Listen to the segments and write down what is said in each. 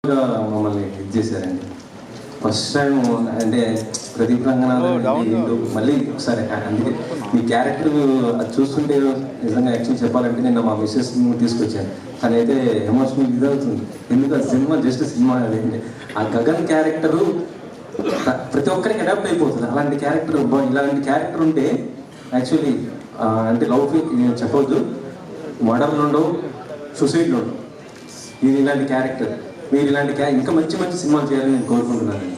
మమ్మల్ని ఇది చేశారండి. ఫస్ట్ టైం అంటే ప్రదీప్ రంగనాథన్ మళ్ళీ ఒకసారి అందుకే మీ క్యారెక్టర్ అది చూస్తుంటే నిజంగా యాక్చువల్ చెప్పాలంటే నేను మా మిస్సెస్ తీసుకొచ్చాను. తనైతే ఎమోషనల్ ఇది అవుతుంది. ఎందుకు ఆ సినిమా జస్ట్ సినిమా అదేంటి ఆ గగన్ క్యారెక్టరు ప్రతి ఒక్కరికి అడాప్ట్ అయిపోతుంది. అలాంటి క్యారెక్టర్ ఇలాంటి క్యారెక్టర్ ఉంటే యాక్చువల్లీ అంటే లవ్ చెప్పవద్దు, మర్డర్లు ఉండవు, సొసైటీలో ఉండవు. ఇది ఇలాంటి క్యారెక్టర్ మీరు ఇలాంటి ఇంకా మంచి మంచి సినిమాలు చేయాలని నేను కోరుకుంటున్నాను.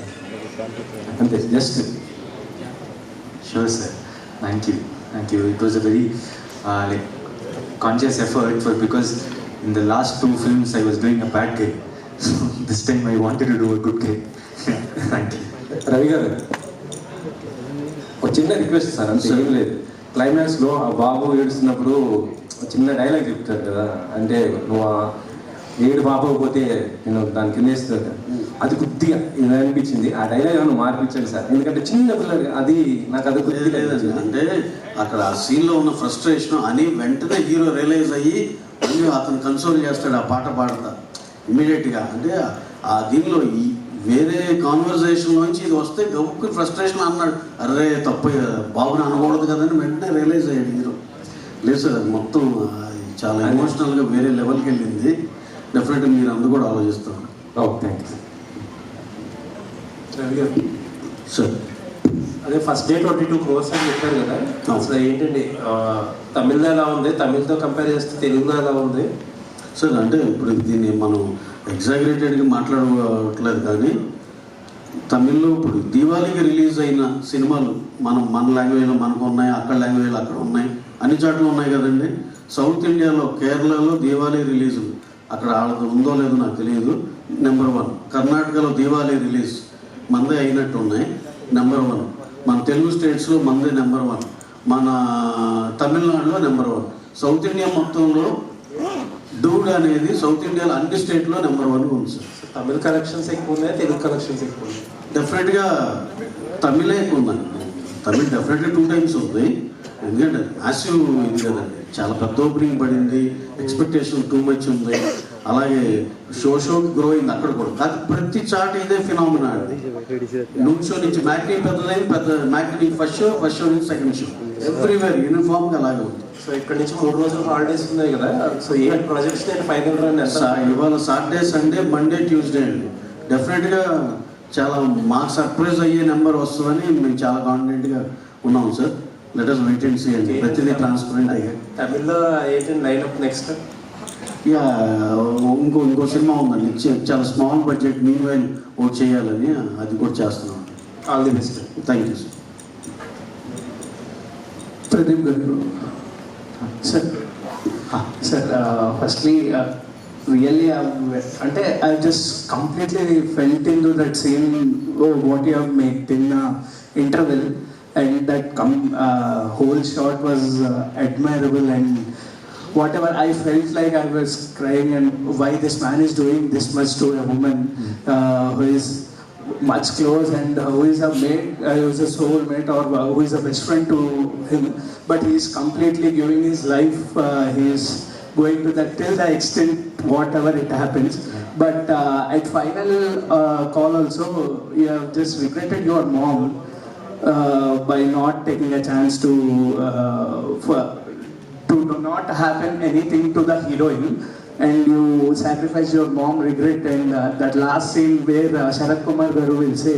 అంతే just. Sure sir, thank you. It was a very conscious effort because in the last 2 films I was doing a bad guy, so this time I wanted to do a good guy. Thank you. Ravi గారు ఒక చిన్న request sir, అంతే ఏం లేదు. క్లైమాక్స్లో ఆ బాబు ఏడుస్తున్నప్పుడు చిన్న dialogue చెప్తారు కదా, అంటే నువ్వు ఏడు బాబోకపోతే నేను దాని కింద వేస్తాను, అది కొద్దిగా ఇది అనిపించింది. ఆ డైలాగ్ ఏమైనా మార్పించండి సార్, ఎందుకంటే చిన్న పిల్లలు అది నాకు అది కొద్దిగా అంటే అక్కడ ఆ సీన్లో ఉన్న ఫ్రస్ట్రేషన్ అని వెంటనే హీరో రియలైజ్ అయ్యి మళ్ళీ అతను కన్సోల్ చేస్తాడు ఆ పాట పాడతా ఇమ్మీడియట్గా. అంటే ఆ దీనిలో వేరే కాన్వర్జేషన్లోంచి ఇది వస్తే గొప్ప ఫ్రస్ట్రేషన్ అన్నాడు, అరే తప్పు బాబుని అనకూడదు కదని వెంటనే రియలైజ్ అయ్యాడు హీరో. లేదు సార్ అది మొత్తం చాలా ఎమోషనల్గా వేరే లెవెల్కి వెళ్ళింది. డెఫినెట్గా మీరు అందరూ కూడా ఆలోచిస్తాను. Thank you sir. అదే ఫస్ట్ డే 22 crores అని చెప్పారు కదా, అసలు ఏంటండి తమిళ్లో ఎలా ఉంది, తమిళ్తో కంపేర్ చేస్తే తెలుగులో ఎలా ఉంది సార్? అంటే ఇప్పుడు దీన్ని మనం ఎగ్జాగరేటెడ్గా మాట్లాడట్లేదు, కానీ తమిళ్లో ఇప్పుడు దీవాళికి రిలీజ్ అయిన సినిమాలు మన లాంగ్వేజ్లో మనకు ఉన్నాయి, అక్కడ లాంగ్వేజ్లో అక్కడ ఉన్నాయి, అన్ని చోట్ల ఉన్నాయి కదండి. సౌత్ ఇండియాలో కేరళలో దీవాళీ రిలీజులు అక్కడ వాళ్ళకి ఉందో లేదో నాకు తెలియదు, నెంబర్ 1. కర్ణాటకలో దీవాళీ రిలీజ్ మందే అయినట్టు ఉన్నాయి, నెంబర్ 1. మన తెలుగు స్టేట్స్లో మందే నెంబర్ 1, మన తమిళనాడులో నెంబర్ 1. సౌత్ ఇండియా మొత్తంలో డూడ్ అనేది సౌత్ ఇండియాలో అన్ని స్టేట్లో నెంబర్ 1 ఉంది సార్. తమిళ కలెక్షన్స్ ఎక్కువ ఉన్నాయి, తెలుగు కలెక్షన్స్ ఎక్కువ ఉన్నాయి. డెఫినెట్గా తమిళే ఎక్కువ ఉందండి. తమిళ్ డెఫినెట్గా 2 times ఉంది, ఎందుకంటే మ్యాసివ్ ఇది కదండి, చాలా పెద్ద ఓపెనింగ్ పడింది, ఎక్స్పెక్టేషన్ టూ మచ్ ఉంది. అలాగే షోకి గ్రో అయింది అక్కడ కూడా, కానీ ప్రతి చాట్ ఇదే ఫినామినా అండి. నూన్ షో నుంచి మ్యాక్నీ పెద్దదైంది, మ్యాక్నీ ఫస్ట్ షో నుంచి సెకండ్ షో, ఎవ్రీవేర్ యూనిఫామ్గా అలాగే ఉంది. సో ఇక్కడ నుంచి 3 రోజులు హాలిడేస్ ఉన్నాయి కదా, సో ఏ ప్రాజెక్ట్స్ నేను ఫైనల్ రన్ ఇవాళ సాటర్డే, సండే, మండే, ట్యూస్డే అండి. డెఫినెట్గా చాలా మాకు సర్ప్రైజ్ అయ్యే నెంబర్ వస్తుందని మేము చాలా కాన్ఫిడెంట్గా ఉన్నాం sir. Let us wait and see అండి, ప్రతిదీ ట్రాన్స్పరెంట్ అయ్యా. తమిళ్లో ఏంటండి లైనప్ నెక్స్ట్? ఇక ఇంకో సినిమా ఉందండి, చాలా స్మాల్ బడ్జెట్ మీన్ వైల్ ఓ చేయాలని, అది కూడా చేస్తున్నాం. All the best. Thank you sir. Pradeep గారు సార్, ఫస్ట్లీ రియల్లీ అంటే I just completely felt into that scene what you have made in interval, and that whole shot was admirable, and whatever I felt like I was crying, and why this man is doing this much to a woman who is much close and who is a mate, who is a soulmate, or who is a best friend to him, but he is completely giving his life, he is going to that till the extent whatever it happens. But at final call also you have just regretted your mom by not taking a chance to not happen anything to the heroine, and you sacrifice your mom regret. And that last scene where Sharat Kumar garu will say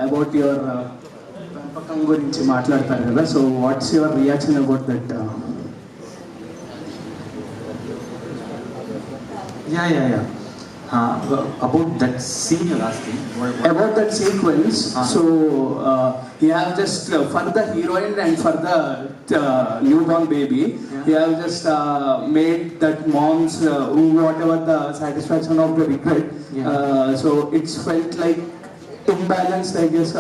about your pakam gurinchi maatladtaru kada, so what's your reaction about that? Yeah. About that scene you're asking? About that sequence, so you have just for the heroine and for the newborn baby, you have just made that mom's whatever the satisfaction of the regret. So it's felt like imbalanced, I guess.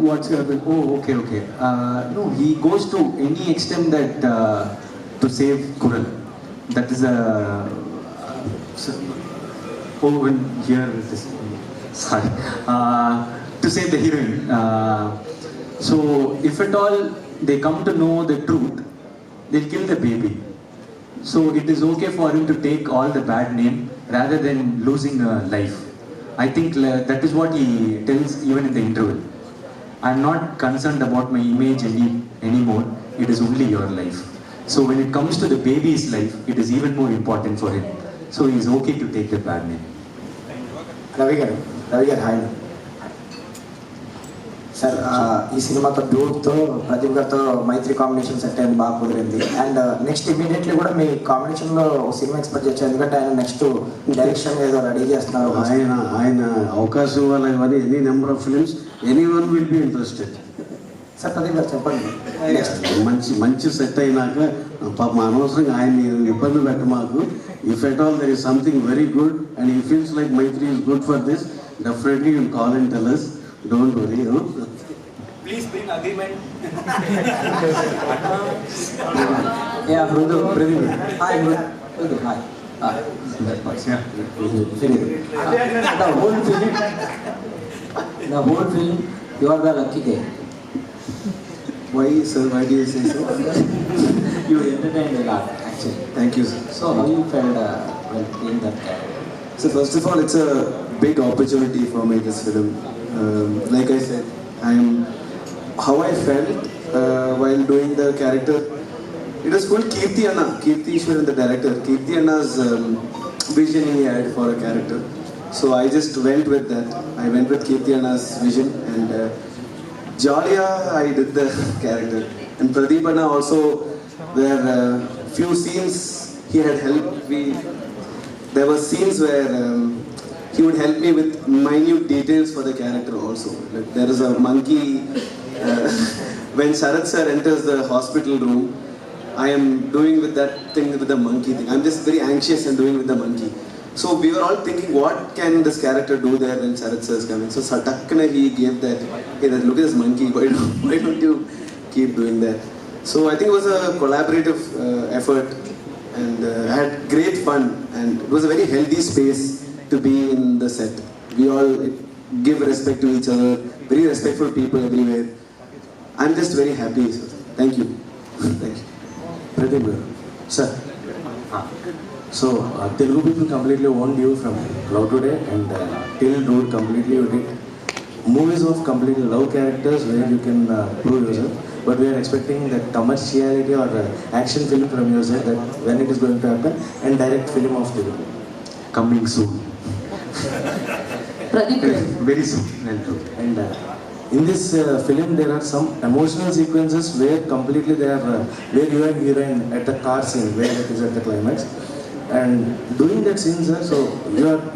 What's your Okay. No, he goes to any extent that to save Kural. That is a here this, sorry, to save the heroine. So if at all they come to know the truth, they'll kill the baby. So it is okay for him to take all the bad name rather than losing a life. I think that is what he tells even in the interval. I'm not concerned about my image anymore. It is only your life. So when it comes to the baby's life, it is even more important for him. So he is okay to take the bad name. Ravi గారు hi sir. ఈ సినిమాతో డ్యూట్తో ప్రదీప్ గారితో మైత్రి combination set అయింది, బాగా కుదిరింది. And next immediately కూడా మీ కాంబినేషన్లో cinema expect చేయొచ్చు, ఎందుకంటే ఆయన నెక్స్ట్ డైరెక్షన్ ఏదో రెడీ చేస్తున్నారు. ఆయన అవకాశం ఇవ్వాలి ఇవన్నీ any number of films any one will be interested. Sir Pradeep గారు చెప్పండి. మంచి సెట్ అయినాక పాప అనవసరంగా ఆయన ఇబ్బంది పెట్ట మాకు. If at all there is something very good and he feels like Mythri is good for this, definitely you'll call and tell us. Don't worry. Please bring agreement. Yeah, Mrudu, Pradeep. Hi, Mrudu. Hi. The whole film, you are the lucky guy. Why, sir? Why do you say so? You entertained a lot, actually. Thank you, sir. So how you felt when playing that character? So first of all, it's a big opportunity for me, this film. Like I said, how I felt while doing the character, it was full Kirti Anna, Kirti Ishwaran, the director. Kirti Anna's vision he had for a character. So I just went with that. I went with Kirti Anna's vision, and Jalia, I did the character. And Pradeep Anna also, there few scenes he had helped me. There were scenes where he would help me with minute details for the character also. Like there is a monkey, when Sharat sir enters the hospital room, I am doing with that thing with the monkey thing. I'm just very anxious and doing with the monkey. So we were all thinking, what can this character do there when Sharat sir is coming? So Satakna he gave that, hey, look at this monkey, why don't you keep doing that? So I think it was a collaborative effort, and I had great fun, and it was a very healthy space to be in the set. We all give respect to each other, very respectful people everywhere. I'm just very happy, sir. Thank you. Thank you. Pradeep, sir. So Telugu people completely owned you from Love Today, and till Road completely you did movies of completely love characters where you can prove yourself. But we are expecting that commerciality or action film from your side, that when it is going to happen, and direct film of Telugu Coming soon. Pradeep, Very soon. and in this film there are some emotional sequences where completely they are where you and heroine at the car scene where it is at the climax, and doing that scene, sir, so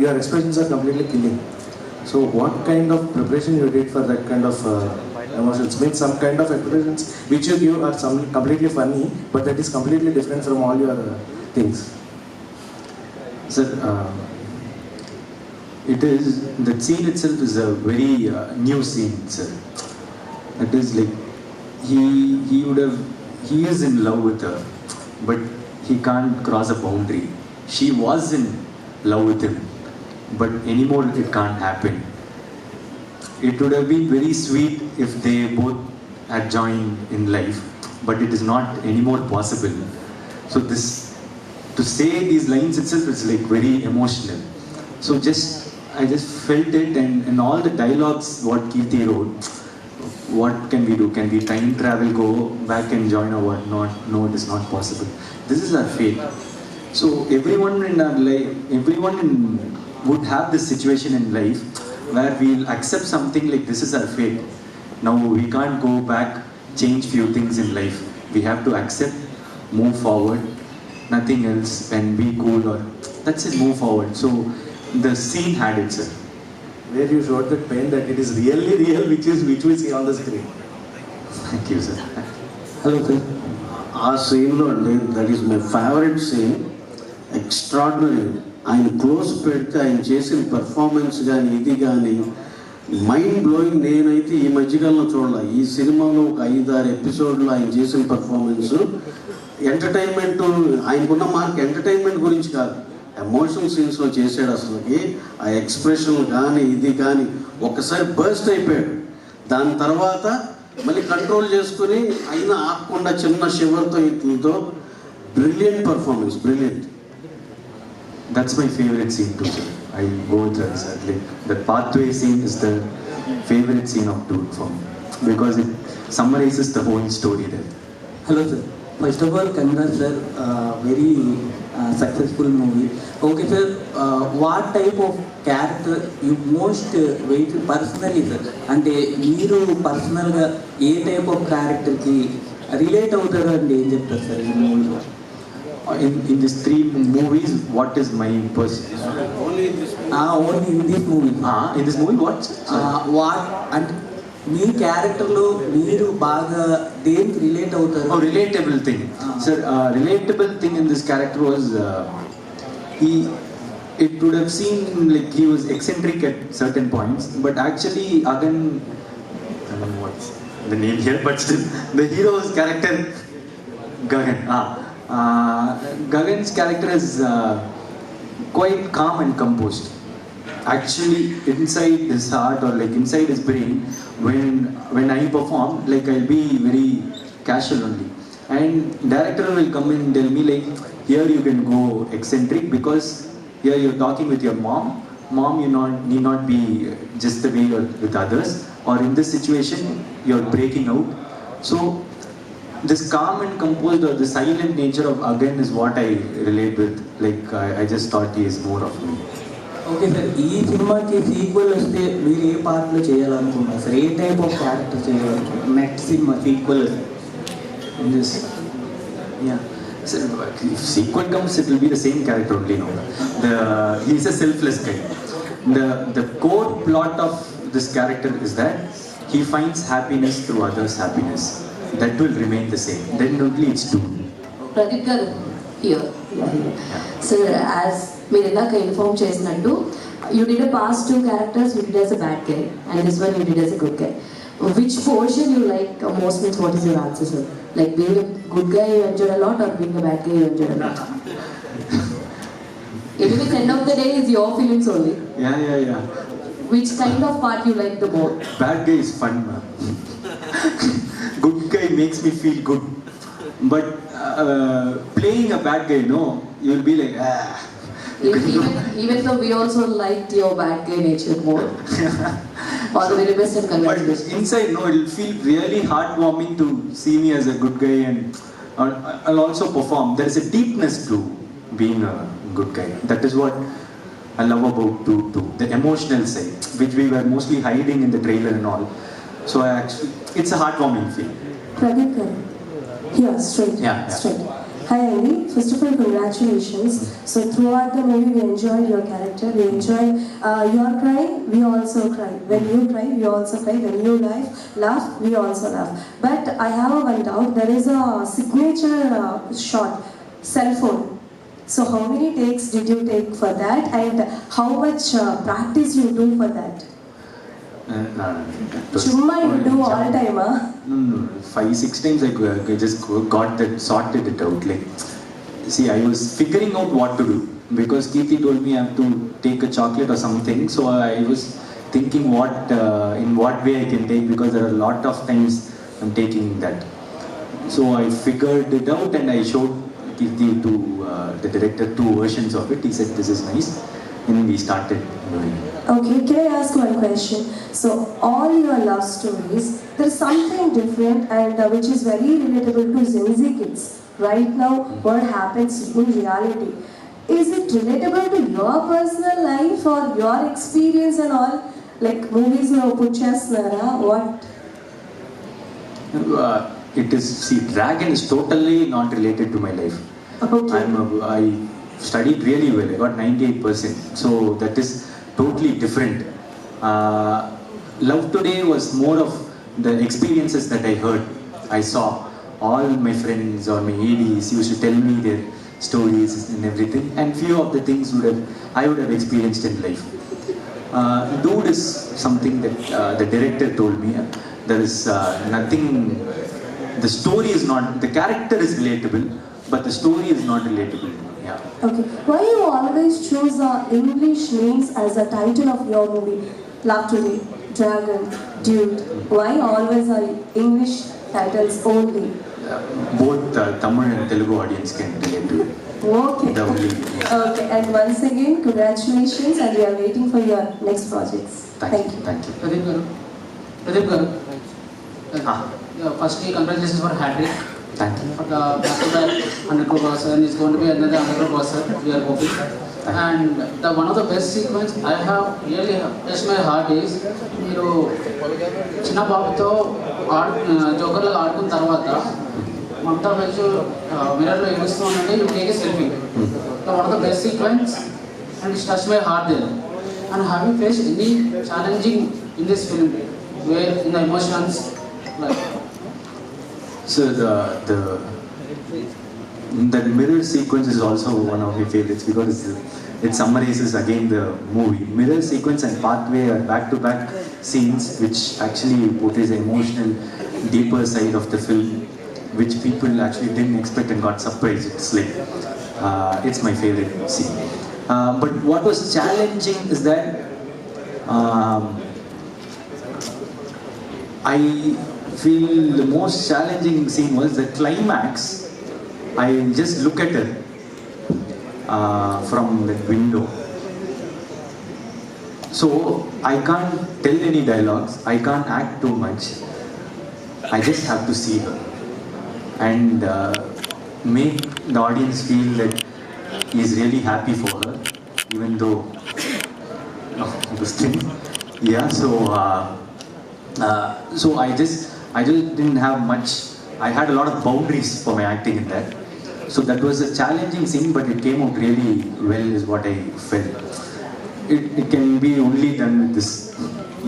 your expressions are completely killing. So what kind of preparation you did for that kind of emotions? Means some kind of expressions which you give are some completely funny, but that is completely different from all your things. Sir, it is, that scene itself is a very new scene, sir. It is like he is in love with her, but he can't cross a boundary. She was in love with him, but anymore it can't happen. It would have been very sweet if they both had joined in life, but it is not anymore possible. So this, to say these lines itself is like very emotional. So I just felt it, and all the dialogues what Kirti wrote, what can we do? Can we time travel, go back and join or what not? No, it is not possible. This is our fate. So everyone in our life, would have this situation in life where we'll accept something like this is our fate. Now we can't go back, change few things in life. We have to accept, move forward, nothing else, and be cool, or that's it, move forward. So the scene had it, sir. Where you showed that pain that it is really real, which we see on the screen. Thank you, sir. Hello, sir. ఆ సీన్లో అండి, that is my favourite scene. Extraordinary. ఆయన close పెడితే ఆయన చేసిన performance కానీ ఇది కానీ మైండ్ బ్లోయింగ్. నేనైతే ఈ మధ్యకాలంలో చూడాల, ఈ సినిమాలో ఒక 5-6 ఎపిసోడ్లో ఆయన చేసిన పెర్ఫార్మెన్స్ ఎంటర్టైన్మెంట్. ఆయనకున్న మార్క్ ఎంటర్టైన్మెంట్ గురించి కాదు, ఎమోషనల్ సీన్స్లో చేసాడు. అసలుకి ఆ ఎక్స్ప్రెషన్ కానీ ఇది కానీ ఒక్కసారి బర్స్ట్ అయిపోయాడు. దాని తర్వాత మళ్ళీ కంట్రోల్ చేసుకుని అయినా ఆకుండా చిన్న షివర్తో ఇట్లతో brilliant performance, brilliant. That's my favorite scene too, sir. I go with Ravi. Like the pathway scene is the favorite scene of Dude for me because it summarizes the whole story there. Hello sir. First of all, congrats sir. Very successful movie. Okay sir, what type of character you most wait personally sir? అంటే మీరు పర్సనల్గా ఏ type of క్యారెక్టర్కి relate అవుతారు అంటే ఏం చెప్తారు sir ఈ మూవీలో? In these 3 movies, what is my person? Only in this movie. In this movie, what? What అంటే మీ క్యారెక్టర్లో మీరు బాగా దేనికి రిలేట్ అవుతారు? Oh, relatable thing. Sir, relatable thing in this character was it would have seemed like he was eccentric at certain points, but actually Agan, I don't know what's the name here, but still the hero's character Gagan. Gagan's character is quite calm and composed. Actually, inside his heart or like inside his brain, when I perform, like I'll be very casual only, and director will come in and tell me like, here you can go eccentric because here you're talking with your mom. You need not be just the way you're with others, or in this situation you're breaking out. So this calm and composed or the silent nature of Agan is what I relate with. Like I just thought he is more of me. Okay sir, ఈ సినిమాకి sequel వస్తే మీరు ఏ పార్ట్లో చేయాలనుకుంటున్నారు sir? ఏ type of character చేయాలనుకుంటున్నారు next cinema sequel? So, if sequel comes, it will be the same character only. No, he's a selfless guy. The core plot of this character is that he finds happiness through others' happiness. That will remain the same. Then only it's two. Pradeep garu here. So as మీరు ఇందాక inform చేసినట్టు you did a past 2 characters, you did as a bad guy, and this one you did as a good guy. Which portion you like most? Means what is your answer, sir? Like being a good guy you enjoyed a lot, or being a bad guy you enjoyed a lot? Anyway, end of the day is your feelings only. Yeah. Which kind of part you like the most? Bad guy is fun, man. Good guy makes me feel good. But playing a bad guy, no, you'll be like, Even though we also liked your bad guy nature more. All the very best and congratulations. But inside, no, it'll feel really heartwarming to see me as a good guy, and I'll also perform. There is a deepness to being a good guy. That is what I love about too. The emotional side, which we were mostly hiding in the trailer and all. So it's a heartwarming feel. Pradeep garu. Here, straight. Yeah. Straight. Hi Andy, first of all congratulations. So throughout the movie we enjoyed your character, we enjoyed your crying, we also cry. When you cry, we also cry. When you laugh, we also laugh. But I have one doubt, there is a signature shot, cell phone. So how many takes did you take for that, and how much practice you do for that? Chumma you do all time, huh? No. 5-6 times I just got that, sorted it out. Like, see, I was figuring out what to do because Keerthi told me I have to take a chocolate or something. So I was thinking in what way I can take, because there are a lot of times I'm taking that. So I figured it out and I showed Keerthi to the director 2 versions of it. He said this is nice, and we started doing it. Okay, can I ask one question? So, all your love stories, there's something different and which is very relatable to Gen Z kids. Right now, what happens in reality? Is it relatable to your personal life or your experience and all? Like movies lo put chestunara? What? It is, see, Dragon is totally not related to my life. Okay. I studied really well. I got 98%. So that is totally different. Love Today was more of the experiences that I heard. I saw all my friends or my ADs used to tell me their stories and everything, and few of the things I would have experienced in life. Dude is something that the director told me. There is nothing. The story is not. The character is relatable, but the story is not relatable. Yeah. Okay. Why you always choose English names as the title of your movie? Love Today, Dragon, Dude. Why always are English titles only? Both Tamil and Telugu audience can relate to it. Okay. The only. Okay, and once again, congratulations, and we are waiting for your next projects. Thank you. Thank you. Pradeep garu, firstly, congratulations for hat-trick. Thank you. For the back-to-back 100 crores, and it's going to be another 100 crores, we are hoping. And one of the best sequence I have really touched my heart is, మీరు చిన్న బాబుతో జోకర్లో ఆడుకున్న తర్వాత Mamata bench మిర్రర్లో ఎగుస్తూ ఉంటే you take a selfie. One of the best sequence and it's touch my heart there. And have you face any challenging in this film where in the emotions like? So the mirror sequence is also one of my favorites because it summarizes again the movie. Mirror sequence and pathway are back-to-back scenes which actually portrays the emotional, deeper side of the film, which people actually didn't expect and got surprised. It's like, it's my favorite scene. But what was challenging is that I feel the most challenging scene was the climax. I just look at it from the window. So I can't tell any dialogues, I can't act too much. I just have to see her and make the audience feel that he's really happy for her, even though this thing. Yeah, so I just didn't have much. I had a lot of boundaries for my acting in that. So that was a challenging scene, but it came out really well is what I felt. It can be only done with this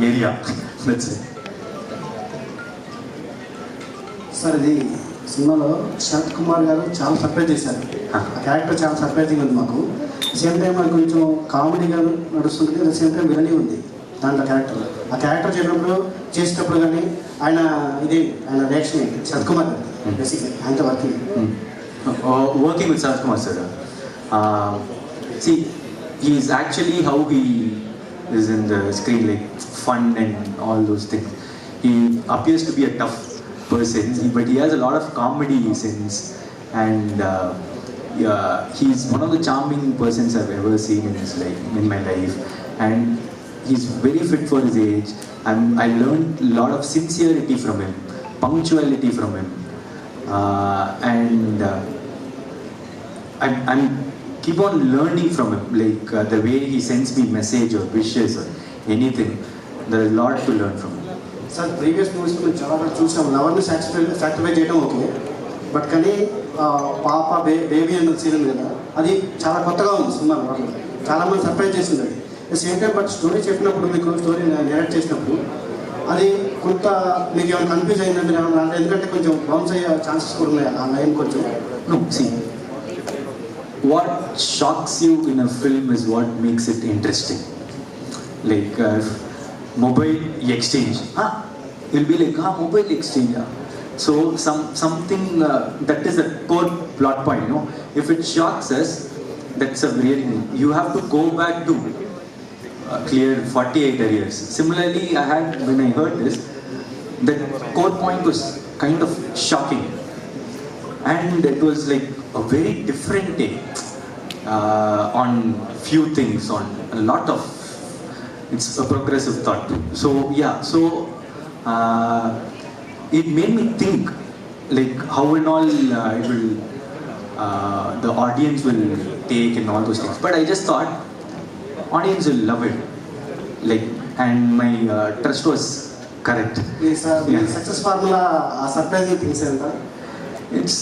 area. That's it. Sir ఇది సినిమాలో శరత్ కుమార్ గారు చాలా surprise చేశారు. ఆ character చాలా surprising ఉంది మాకు. Same time అది కొంచెం కామెడీగా నడుస్తుంది, అట్ సేమ్ టైం విలనీ ఉంది దాంట్లో క్యారెక్టర్. ఆ క్యారెక్టర్ చేసేటప్పుడు కానీ ఆయన రియాక్షన్ ఏంటి శరత్ కుమార్ గారు బేసిక్లీ ఆయనతో working with Sarath Kumar sir. See, he is actually how he is in the screen, like fun and all those things. He appears to be a tough person, but he has a lot of comedy sense, and he's one of the charming persons I've ever seen in my life, and he's very fit for his age. I learned a lot of sincerity from him, punctuality from him, and I'm keep on learning from him, like the way he sends me message or wishes or anything. There is a lot to learn from him. Sir previous movies మేము చాలా చూసాం. లవర్ని sacrifice చేయడం okay, but కానీ పాప baby అన్నది scene ఉంది కదా, అది చాలా కొత్తగా ఉంది సినిమా. చాలా మంది సర్ప్రైజ్ చేసింది అది. సేమ్ టైం బట్ స్టోరీ చెప్పినప్పుడు, మీకు స్టోరీ నెరేట్ చేసినప్పుడు అది కొంత మీకు ఏమైనా కన్ఫ్యూజ్ అయిందంటే అంటే ఎందుకంటే కొంచెం బౌన్స్ అయ్యే ఛాన్సెస్ కూడా ఉన్నాయి ఆ లైన్ కొంచెం. No, see, what shocks you in a film is what makes it interesting. Like mobile exchange, you'll be like, mobile exchange. So something that is a core plot point. You know, if it shocks us, that's a really, you have to go back to clear 48 areas. Similarly, when I heard this, the core point was kind of shocking, and it was like a very different take on few things, on a lot of, it's a progressive thought. So it made me think like how and all it will the audience will take and all those things. But I just thought audience will love it, like, and my trust was correct. Success formula surprising things ఎంత? It's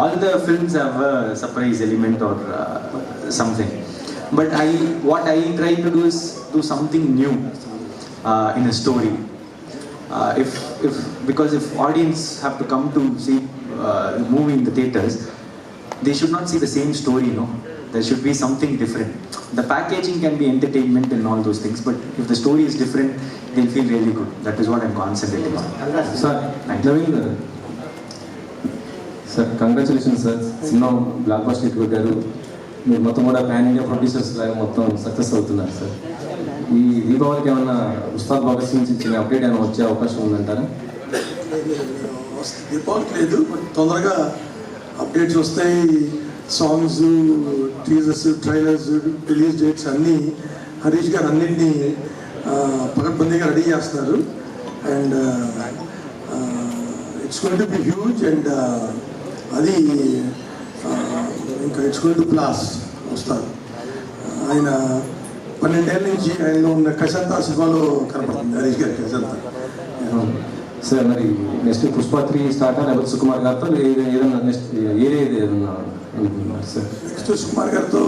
all the films have a surprise element or something, but what I try to do is do something new in a story. Because if audience have to come to see the movie in the theaters, they should not see the same story, no. There should be something different. The packaging can be entertainment and all those things, but if the story is different, they'll feel really good. That is what I'm concentrating on. Sir, Naveen garu. Sir, congratulations sir. Cinema block buster hit కొట్టారు. మీరు మొత్తం కూడా pan India producers లాగా మొత్తం success అవుతున్నారు sir. ఈ దీపావళికి ఏమన్నా ఉస్తాద్ భగత్ సింగ్ ఇచ్చిన అప్డేట్ ఏమైనా వచ్చే అవకాశం ఉందంటారా? దీపావళికి లేదు, తొందరగా అప్డేట్స్ వస్తాయి songs, teasers, trailers, release dates అన్నీ హరీష్ గారు అన్నింటినీ పకడ్బందీగా రెడీ చేస్తున్నారు. And it's going to be huge. And అది ఇంకా ఇట్స్ గోయింగ్ టు క్లాస్ వస్తారు. ఆయన 12 ఏళ్ళ నుంచి ఆయనలో ఉన్న కసంతా సినిమాలో కనపడుతుంది, హరీష్ గారి కసంతా. సార్ మరి నెక్స్ట్ పుష్ప 3 స్టార్ట్ లేకపోతే సుకుమార్ గారితో ఏదైనా నెక్స్ట్ ఏదైనా సార్? నెక్స్ట్ సుకుమార్ గారితో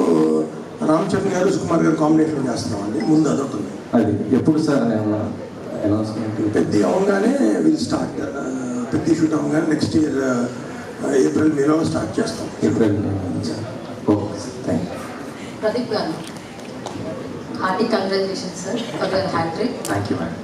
రామచరణ్ గారు, సుకుమార్ గారు కాంబినేషన్ చేస్తున్నామండి. ముందు అదొకటి. అది ఎప్పుడు సార్ అనౌన్స్మెంట్? పెద్ద అవగానే విల్ స్టార్ట్. పెద్ద షూట్ అవగానే నెక్స్ట్ ఇయర్ ఏప్రిల్ మేలో స్టార్ట్ చేస్తాం. April okay sir, thank you. Pradeep garu, hearty congratulations sir for your hattrick. Thank you madam.